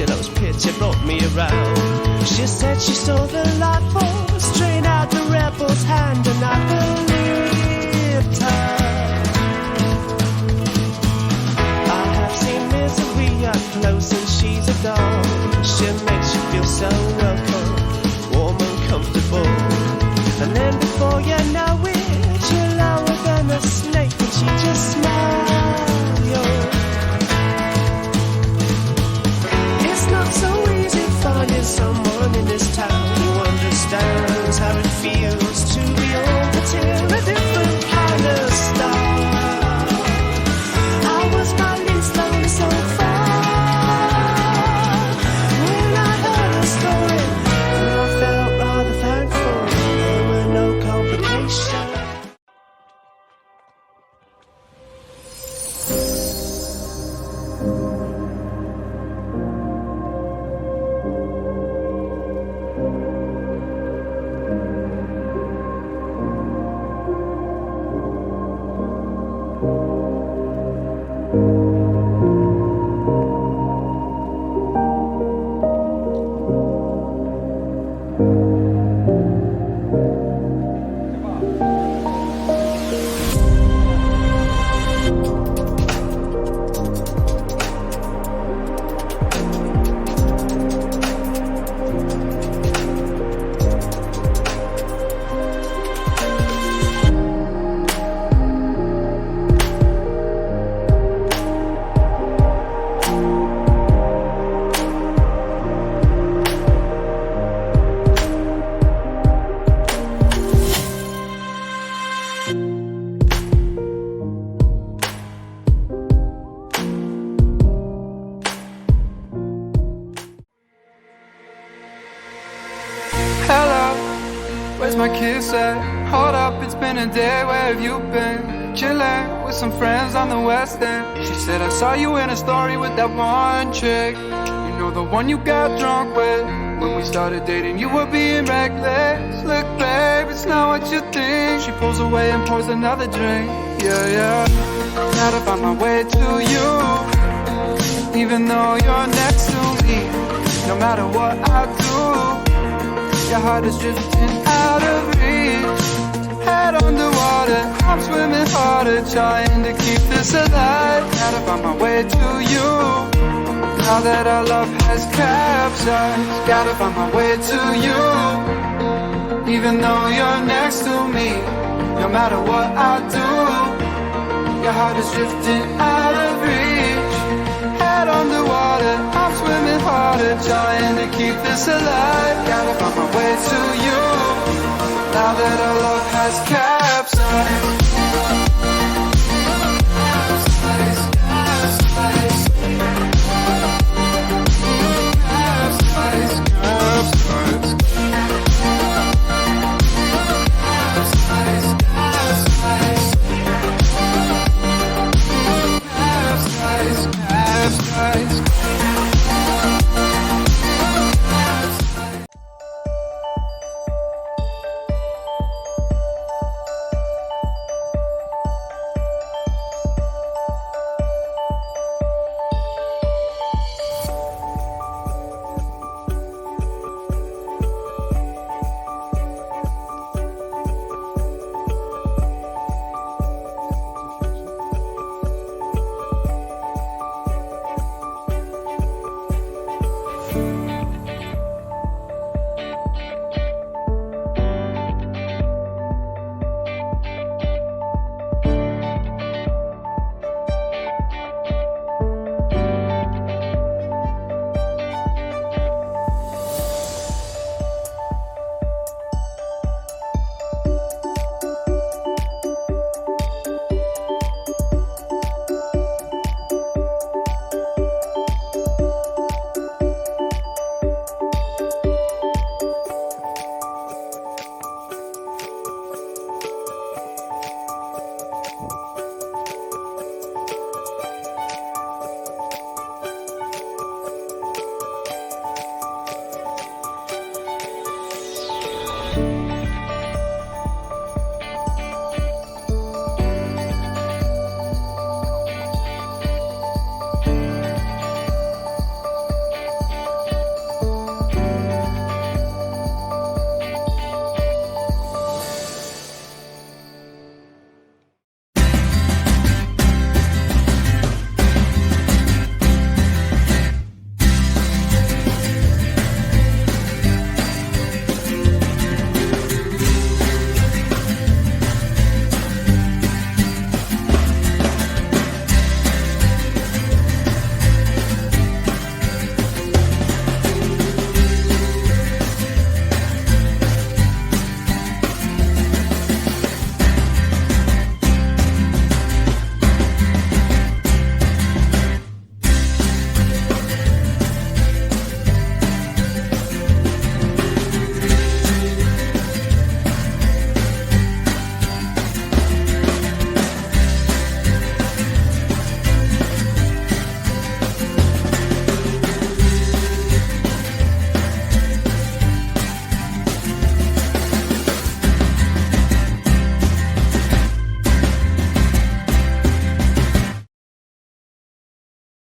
Angelo's picture brought me around. She said she saw the light force drain out the rebel's hand, and I believed her. I have seen misery up close, and she's a doll. She makes you feel so welcome, warm and comfortable. And then before you know it, you're lower than a snake, and she just smiles. It's not so easy finding someone in this town who understands how it feels to be orbiting a different kind of star. I was my least lonely so far when I heard her story, and I felt rather thankful there were no complications. Where's my kiss at? Hold up, it's been a day, where have you been? Chillin' with some friends on the west end. She said I saw you in a story with that one chick. You know the one you got drunk with. When we started dating you were being reckless. Look babe, it's not what you think. She pulls away and pours another drink. Yeah, yeah. Now to find my way to you, even though you're next to me. No matter what I do, your heart is drifting out of reach. Head underwater, I'm swimming harder, trying to keep this alive. Gotta find my way to you, now that our love has capsized. Gotta find my way to you, even though you're next to me. No matter what I do, your heart is drifting out of reach. Head underwater, I'm swimming harder, trying to keep this alive. Gotta find my way to you, now that our love has capsized.